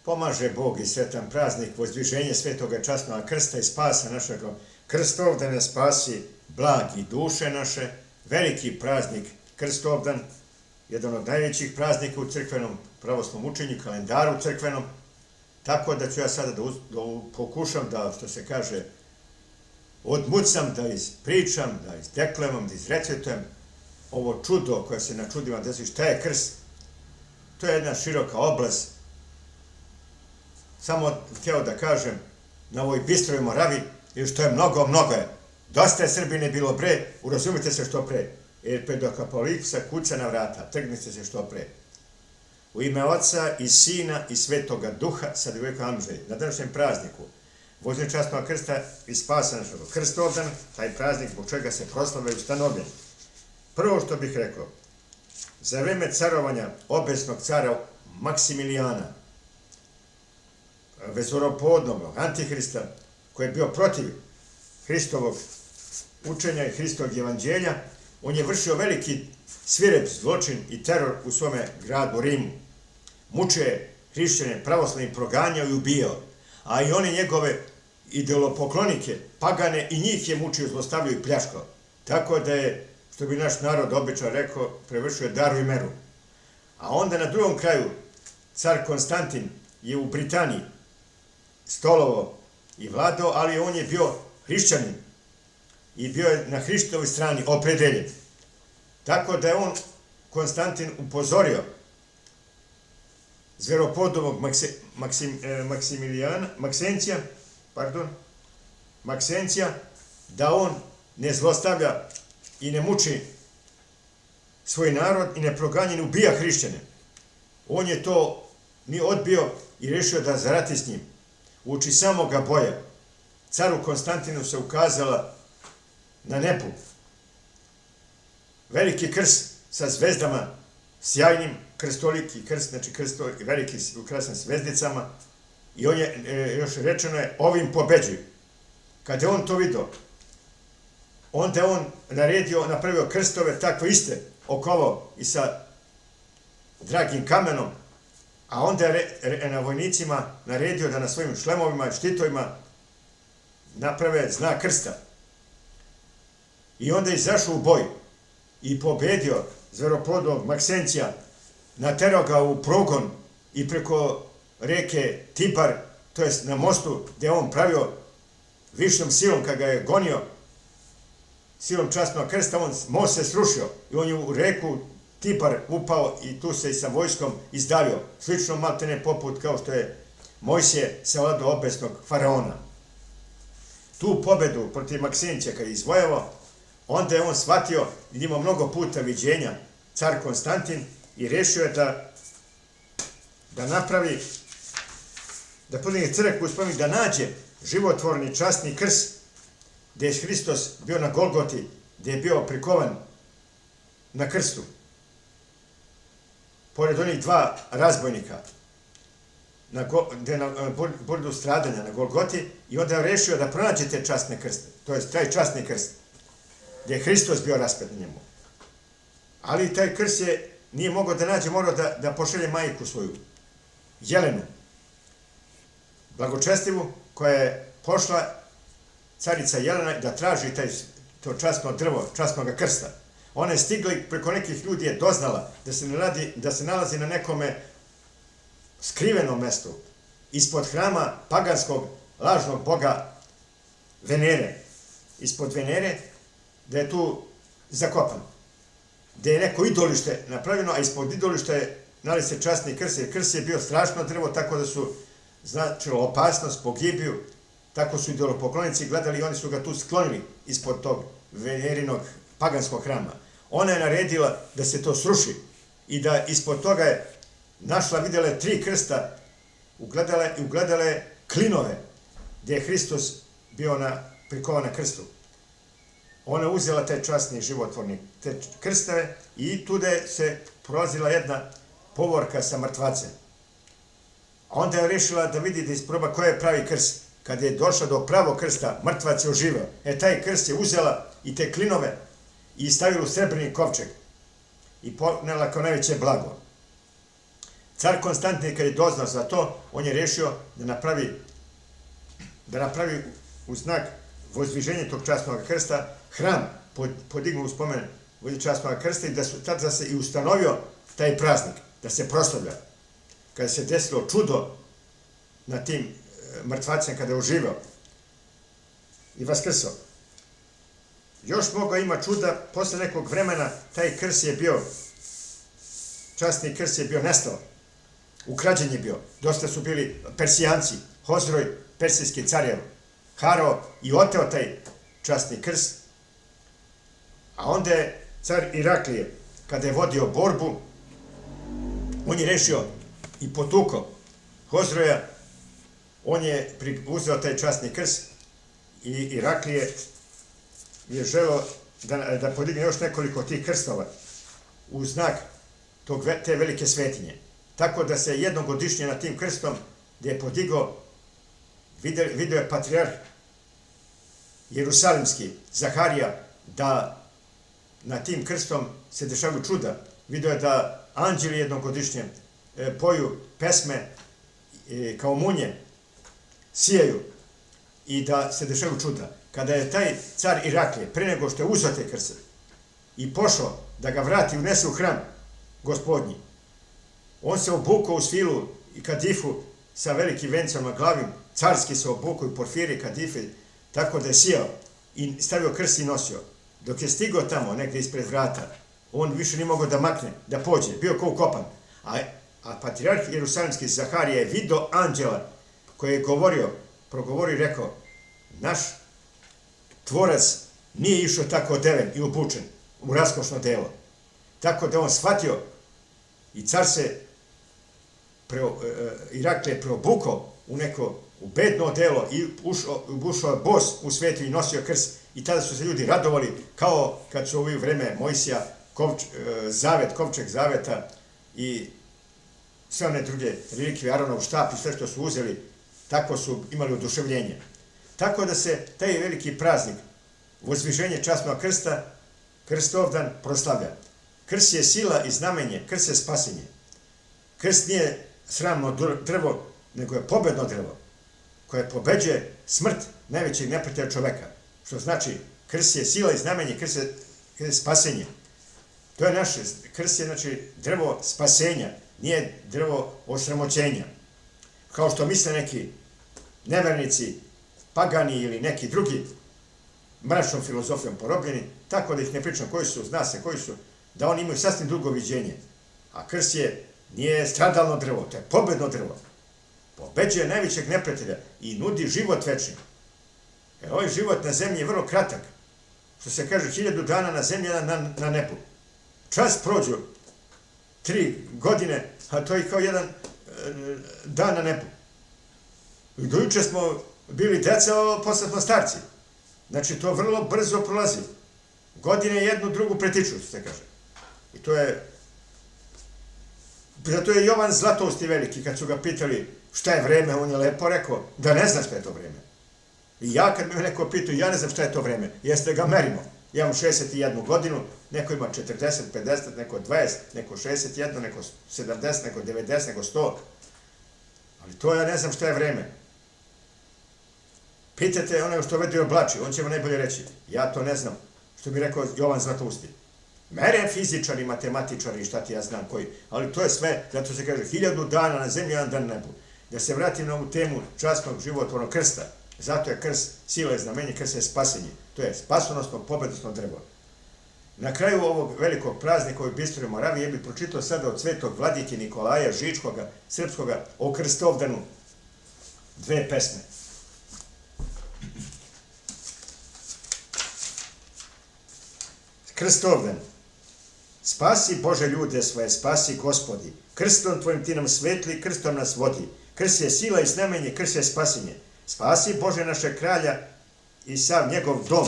pomaže Bog i svetan praznik, vozdviženje svetoga časnog krsta i spasa našeg Krstovdana spasi blagi duše naše, veliki praznik Krstovdan, jedan od najvećih praznika u crkvenom pravoslavnom učenju, kalendaru crkvenom, tako da ću ja sada da pokušam da, što se kaže, odmucam, da ispričam, da izdeklamam, da izrecitujem ovo čudo koje se na čudima desi. Šta je krst? To je jedna široka oblast. Samo htio da kažem, na ovoj bistroj Moravi, jer što je mnogo, mnogo je. Dosta je Srbine bilo bre, urazumite se što pre, jer pedokapolipsa kuca na vrata, trgnite se što pre. U ime Oca i Sina i Svetoga Duha, sad i uvijek Amžej, na današnjem prazniku, vođenje časnog krsta i spasa našeg Krstovdan, taj praznik zbog čega se proslave ustanovljen. Prvo što bih rekao, za vreme carovanja obesnog cara Maksimilijana, vezoropodnog antihrista, koji je bio protiv Hristovog učenja i Hristovog evanđelja, on je vršio veliki svirep zločin i teror u svome gradu Rimu. Mučio je hrišćane, pravoslavni, proganjao i ubijao, a i oni njegove idolopoklonike, pagane, i njih je mučio, zlostavljao i pljačkao. Tako da je, što bi naš narod obično rekao, prevršio daru i meru. A onda na drugom kraju, car Konstantin je u Britaniji stolovao i vladao, ali on je bio hrišćanin i bio je na Hristovoj strani opredeljen. Tako da je on, Konstantin, upozorio zveropodobnog Maksencija, da on ne zlostavlja i ne muči svoj narod i ne proganja i ne ubija hrišćane. On je to ni odbio i rešio da zarati s njim. Uoči samoga boja caru Konstantinu se ukazala na nebu veliki krst sa zvezdama, sjajnim, krstoliki krst, znači veliki ukrasan zvezdicama, i on je, još rečeno je, ovim pobeđuju. Kada je on to vidio, onda je on napravio krstove takve iste, okovao i sa dragim kamenom, a onda je na vojnicima naredio da na svojim šlemovima i štitovima naprave znak krsta. I onda je izašao u boj i pobedio zveropodobnog Maksencija, naterao ga u progon i preko reke Tibar, to jest na mostu gde je on pravio višnom silom, kad ga je gonio silom časnog krsta, most se srušio i on je u reku Tibar upao i tu se i sa vojskom izdavio. Slično maltene poput kao što je Mojsije savladao obesnog faraona. Tu pobedu protiv Maksencija kad je izvojevao, onda je on shvatio i imao mnogo puta viđenja car Konstantin i rešio je da napravi, da podigne crkvu u spomenik, da nađe životvorni časni krst gde je Hristos bio na Golgoti, gde je bio prikovan na krstu, pored onih dva razbojnika, gde na bordu stradanja na Golgoti, i onda je rešio da pronađe te časne krste, to je taj časni krst, gde je Hristos bio raspet na njemu. Ali taj krst nije mogao da nađe, morao da pošalje majku svoju, Jelenu, blagočestivu, koja je pošla, carica Jelena, da traži to časno drvo, časnog krsta. Ona je stigla i preko nekih ljudi je doznala da se nalazi na nekome skrivenom mestu, ispod hrama paganskog lažnog boga Venere. Ispod Venere, da je tu zakopan, gde je neko idolište napravljeno, a ispod idolišta nalazi se časni krst, jer krst je bio strašno drvo, tako da su značilo opasnost, pogibiju, tako su idolopoklonici gledali i oni su ga tu sklonili ispod tog Venerinog paganskog hrama. Ona je naredila da se to sruši i da ispod toga je našla, vidjela je 3 krsta, ugledala je klinove gde je Hristos bio prikovan na krstu. Ona je uzela taj časni životvorni te krstave i tuda je se prolazila jedna povorka sa mrtvacem. Onda je rešila da vidi, da isproba koji je pravi krst. Kad je došla do pravog krsta, mrtvac je oživao. Taj krst je uzela i te klinove i stavila u srebrni kovčeg i ponela kao najveće blago. Car Konstantin kad je doznao za to, on je rešio da napravi u znak vozdviženja tog časnog krsta hram, podignu u spomen časnog krsta i tada se i ustanovio taj praznik, da se proslavlja. Kada se desilo čudo na tim mrtvacima, kada je uživao i vaskrsao. Još mnogo ima čuda, posle nekog vremena taj krst je bio, časni krst je bio nestao, ukrađen je bio. Dosta su bili Persijanci, Hozroj, persijski carjev, haro i oteo taj časni krst. A onda je car Iraklije, kada je vodio borbu, on je rešio i potukao Hozroja, on je uzeo taj časni krst i Iraklije je želeo da podigne još nekoliko tih krstova u znak te velike svetinje. Tako da se jednogodišnje na tim krstom gdje je podigao, video je patrijarh Jerusalimski, Zaharija, da na tim krstom se dešavaju čuda. Video je da anđeli jednogodišnje poju pesme kao munje, sijaju i da se dešavaju čuda. Kada je taj car Iraklije, pre nego što je uzeo te krst i pošao da ga vrati, unese u hram gospodnji, on se obukao u svilu i kadifu sa velikim vencom na glavi, carski se obukao i porfiri kadife, tako da je sijao i stavio krst i nosio. Dok je stigao tamo, negde ispred vrata, on više nije mogao da makne, da pođe, bio kao ukopan. A patrijarh Jerusalimski Zaharija je video anđela koji je progovorio i rekao, naš tvorac nije išao tako odeven i obučen u raskošno delo. Tako da on shvatio i car se Iraklije preobukao u bedno odelo i ušao bos u svetu i nosio krst. I tada su se ljudi radovali kao kad su u vreme Mojsija, kovčeg zaveta i sve one druge relikvije, Aronov štap i sve što su uzeli, tako su imali oduševljenje. Tako da se taj veliki praznik, vozdviženje časnog krsta, Krstovdan, proslavlja. Krst je sila i znamenje, krst je spasenje. Krst nije sramno drvo, nego je pobedno drvo, koje pobeđuje smrt najvećeg neprijatelja čoveka. Što znači, krst je sila i znamenje, krst je spasenje. To je naše, krst je znači drvo spasenja, nije drvo osramoćenja. Kao što misle neki nevernici, pagani ili neki drugi mračnom filozofijom porobljeni, tako da ih ne pričam koji su, zna se koji su, da oni imaju sasvim drugo viđenje. A krst nije stradalno drvo, to je pobedno drvo. Pobeđuje najvećeg neprijatelja i nudi život večni. Jer ovaj život na zemlji je vrlo kratak. Što se kaže, 1000 dana na zemlji, na nebu. Čas prođu 3 godine, a to je kao jedan dan na nebu. I dojuče smo bili deca, a posle smo starci. Znači, to vrlo brzo prolazi. Godine jednu drugu pretiču, što se kaže. I to je... Zato je Jovan Zlatousti veliki, kad su ga pitali šta je vreme, on je lepo rekao da ne zna šta je to vreme. I ja kad me neko pitao, ja ne znam šta je to vreme, jeste ga merimo. Ja imam 61 godinu, neko ima 40, 50, neko 20, neko 61, neko 70, neko 90, neko 100. Ali to ja ne znam šta je vreme. Pitajte onoga što vedi oblači, on će vam najbolje reći. Ja to ne znam, što bi rekao Jovan Zlatousti. Mere fizičari, matematičari, šta ti ja znam koji, ali to je sve, zato se kaže 1000 dana na zemlji, 1 dan na nebu. Da se vratim na ovu temu časnog životvornog krsta, zato je krst sila i znamenje, krst je spasenje. To je spasonosno, pobednosno drvo. Na kraju ovog velikog praznika u Bistoroj Moraviji ja bih pročitao sada od svetog vladike Nikolaja Žičkoga, srpskoga, o Krstovdanu, 2 pesme. Krstovdan. Spasi Bože ljude svoje, spasi Gospodi. Krstom tvojim ti nam svetli, krstom nas vodi. Krst je sila i znamenje, krst je spasenje. Spasi Bože našeg kralja i sav njegov dom.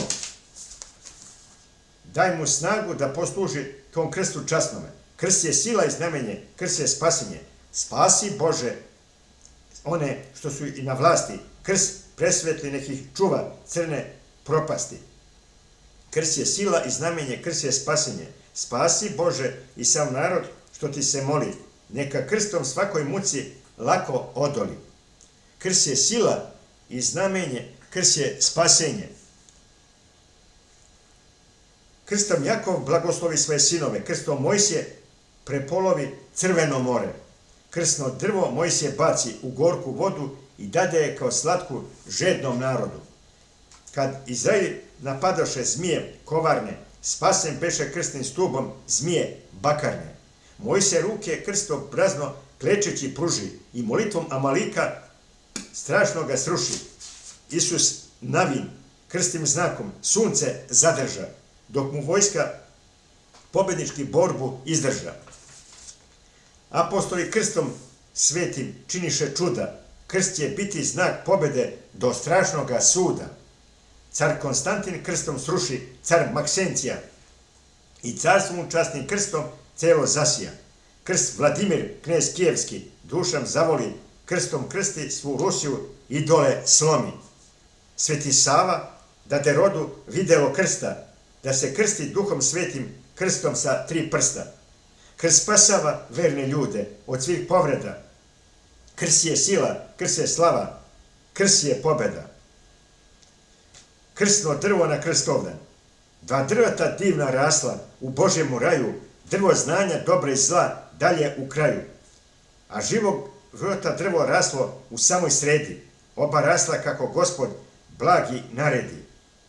Daj mu snagu da posluži tom krstu časnome. Krst je sila i znamenje, krst je spasenje. Spasi Bože one što su i na vlasti. Krst presvetli, nek ih čuva crne propasti. Krst je sila i znamenje, krst je spasenje. Spasi Bože i sav narod što ti se moli. neka krstom svakoj muci lako odoli. Krst je sila i znamenje, krst je spasenje. Krstom Jakov blagoslovi svoje sinove, krstom Mojsije prepolovi Crveno more. Krstno drvo Mojsije baci u gorku vodu i dade je kao slatku žednom narodu. Kad Izrael napadoše zmije kovarne, spasen beše krstnim stubom zmije bakarne. Mojsije ruke krsto prazno klečeći pruži i molitvom Amalika strašno ga sruši. Isus Navin krstnim znakom sunce zadrža, dok mu vojska pobednički borbu izdrža. Apostoli krstom svetim činiše čuda. Krst će biti znak pobede do strašnoga suda. Car Konstantin krstom sruši car Maksencija i carstvom mu časnim krstom celo zasija. Krst Vladimir, knez Kijevski, dušom zavoli, krstom krsti svu Rusiju i dole slomi. Sveti Sava dade rodu videlo krsta, da se krsti duhom svetim krstom sa 3 prsta. Krst spasava verne ljude od svih povreda. Krst je sila, krst je slava, krst je pobeda. Krstno drvo na krstovdan. 2 drveta divna rasla u Božjemu raju, drvo znanja dobra i zla dalje u kraju. A života drvo raslo u samoj sredi, oba rasla kako Gospod blagi naredi.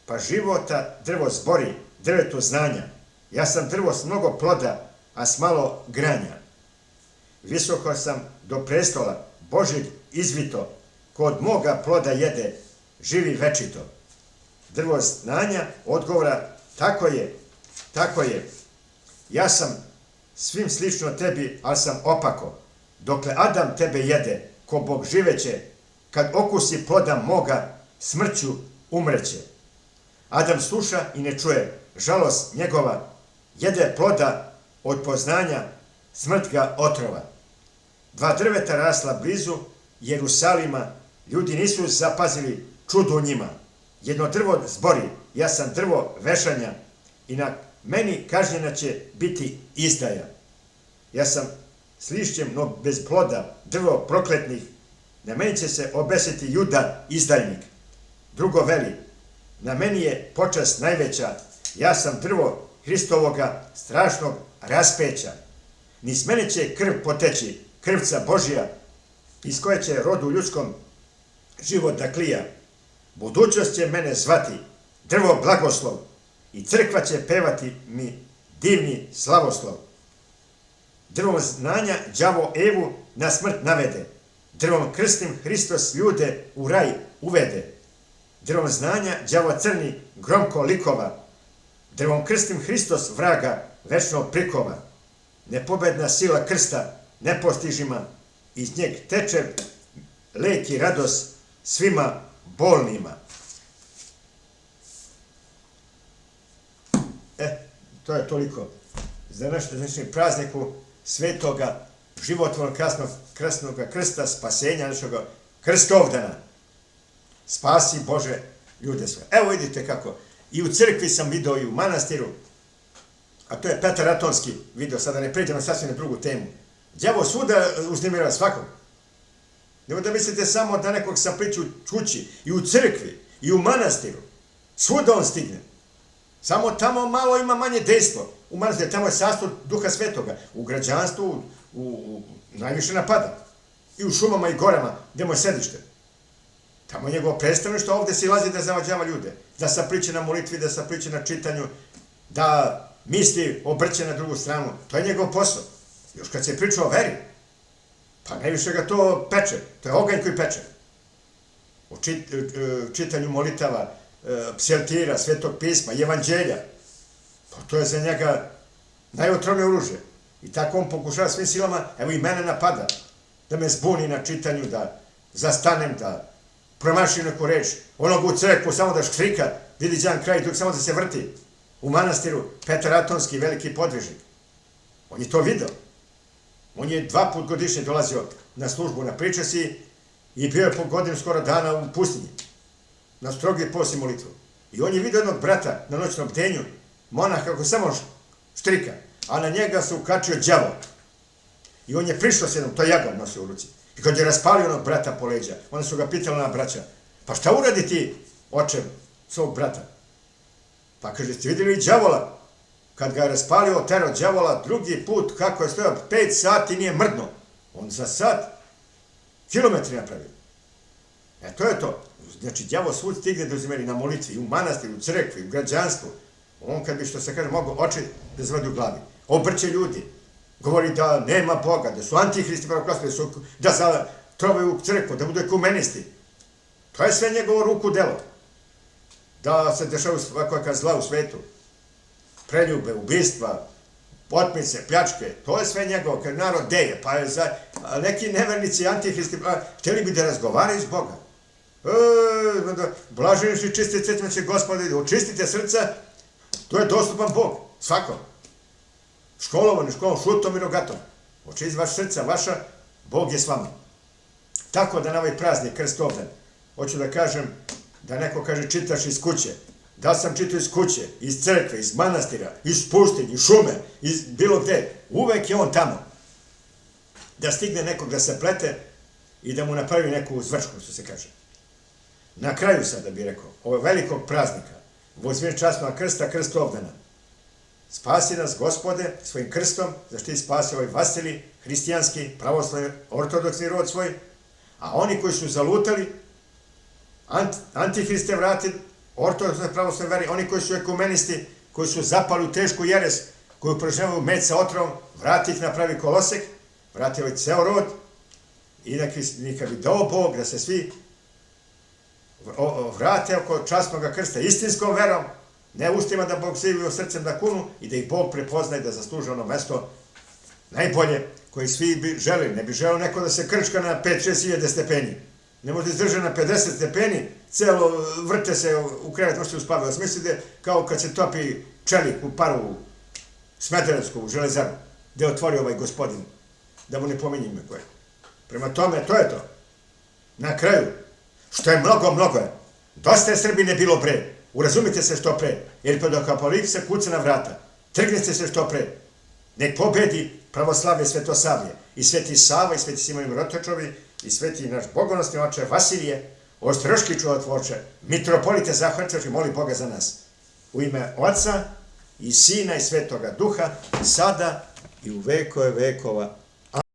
Pa života drvo zbori, drveto znanja. Ja sam drvo s mnogo ploda, a s malo granja. Visoko sam do prestola Božjeg izvito, ko od moga ploda jede, živi večito. Drvo znanja odgovora, tako je, tako je. Ja sam svim slično tebi, ali sam opako. Dokle Adam tebe jede, ko Bog živeće, kad okusi ploda moga, smrću umreće. Adam sluša i ne čuje, žalost njegova, jede ploda od poznanja, smrt ga otrova. 2 drveta rasla blizu Jerusalima, ljudi nisu zapazili čudo u njima. Jedno drvo zbori, ja sam drvo vešanja i na meni kažnjena će biti izdaja. Ja sam s lišćem, no bez ploda, drvo prokletnih, na meni će se obesiti Juda izdajnik. Drugo veli, na meni je počast najveća, ja sam drvo Hristovoga strašnog raspeća. Niz mene će krv poteći, krvca Božja, iz koje će rodu ljudskom život da klija. Budućnost će mene zvati, drvo blagoslov, i crkva će pevati mi divni slavoslov. Drvom znanja đavo Evu na smrt navede, drvom krstnim Hristos ljude u raj uvede. Drvom znanja đavo crni gromko likova, drvom krstnim Hristos vraga večno prikova. Nepobedna sila krsta nepostižima, iz njeg teče lek i radost svima bolnima. To je toliko za naš današnji prazniku svetoga životvornog krasnog krsta, spasenja našeg krstovdana. Spasi Bože ljude svoje. Evo vidite kako. I u crkvi sam video i u manastiru, a to je Petar Atonski video, sada ne pređemo sasvim na drugu temu. Đavo svuda uznemirava svakog. Nemoj da mislite samo da nekog sam priča u kući, i u crkvi, i u manastiru. Svuda on stigne. Samo tamo malo ima manje dejstvo. U manastiru, tamo je sastav Duha Svetoga. U građanstvu najviše napada. I u šumama i gorama, gdje mu je sedište. Tamo je njegovo predstavništvo, ovdje silazi da zavađava ljude. Da se priče na molitvi, da se priče na čitanju, da misli obrće na drugu stranu. To je njegov posao. Još kad se priča o veri, pa najviše ga to peče. To je oganj koji peče. O čitanju molitava, psaltira, Svetog pisma, evanđelja. Pa to je za njega najotrovnije oružje. I tako on pokušava svim silama, evo i mene napada, da me zbuni na čitanju, da zastanem, da promašim neku reč. Onog u crkvu samo da štrika, vidi jedan kraj, dok samo da se vrti. U manastiru Petar Atonski, veliki podvižnik. On je to video. On je 2 puta godišnje dolazio na službu, na pričasi i bio je po godinu skoro dana u pustinji. Na strogi post i molitvu. I on je vidio jednog brata na noćnom bdenju, monah kako samo štrika, a na njega se ukačio đavo. I on je prišao s jednom, to jagon nosio u ruci. I kad je raspalio onog brata po leđa, onda su ga pitali na braća, pa šta uradi ti, oče, svog brata? Pa kaže, ste vidjeli đavola? Kad ga je raspalio, terao đavola, drugi put, kako je stojao, 5 sati nije mrdno. On za sat kilometri napravio. To je to. Znači, đavo svud stigne da uzmeri na molitvi, u manastiri, u crkvi, u građanstvu. On kad bi, što se kaže, mogao oči da zvadi u glavi. Obrće ljudi. Govori da nema Boga, da su antihristi pravoklasni, da zatrovaju u crkvu, da budu ekumenisti. To je sve njegovo ruku delo. Da se dešava svakojaka zla u svetu. Preljube, ubistva, otmice, pljačke, to je sve njegovo, kad narod deje, pa je za neki nevernici, antihristi, htjeli bi da razgovaraju s Boga. Blaženiši čistite srcima će Gospode, očistite srca, to je dostupan Bog, svakom. Školovan, šutom i rogatom. Očisti vaš srca, vaša, Bog je s vama. Tako da na ovaj praznik Krstovdan, hoću da kažem, da neko kaže čitaš iz kuće. Da sam čitao iz kuće, iz crkve, iz manastira, iz pustinje, iz šume, iz bilo gde. Uvek je on tamo. Da stigne nekog da se plete i da mu napravi neku zvrčku, što se kaže. Na kraju sada bih rekao, ovog velikog praznika, Vozmir časnog krsta, Krstovdana, spasi nas, Gospode, svojim krstom, zašto ti spasi ovaj Vasilij, hristijanski, pravoslavni, ortodoksni rod svoj, a oni koji su zalutali, antihriste vrati, ortodoksne pravoslavne veri, oni koji su ekumenisti, koji su zapali u tešku jeres, koji upražnjavaju med sa otrovom, vrati ih napravi kolosek, vrati ovaj ceo rod i neka bi dao Bog da se svi vrate oko časnog krsta istinskom verom, ne ustima da Bog sivio srcem da kunu i da ih Bog prepoznaje da zasluže ono mesto najbolje koje svi bi želeli. Ne bi želeo neko da se krčka na 5-6 hiljade stepeni. Ne može izdržati na 50 stepeni, celo vrte se u krevet, možete uspavati. Smislite kao kad se topi čelik u paru u Smederevsku, u železaru, gde otvori ovaj gospodin, da mu ne pominjem ime koje. Prema tome, to je to. Na kraju, što je mnogo je. Dosta je Srbine bilo pre. Urazumite se što pre, jer pod apokalipsa kuca na vrata. Trgnite se što pre. Nek pobedi pravoslavlje Svetosavlje i Sveti Sava i Sveti Simonim Rotočovi i Sveti naš bogonosni oče Vasilije, Ostroški čudotvorče, mitropolite Zahvaćaš i moli Boga za nas. U ime Oca i Sina i Svetoga Duha, sada i u vekove vekova.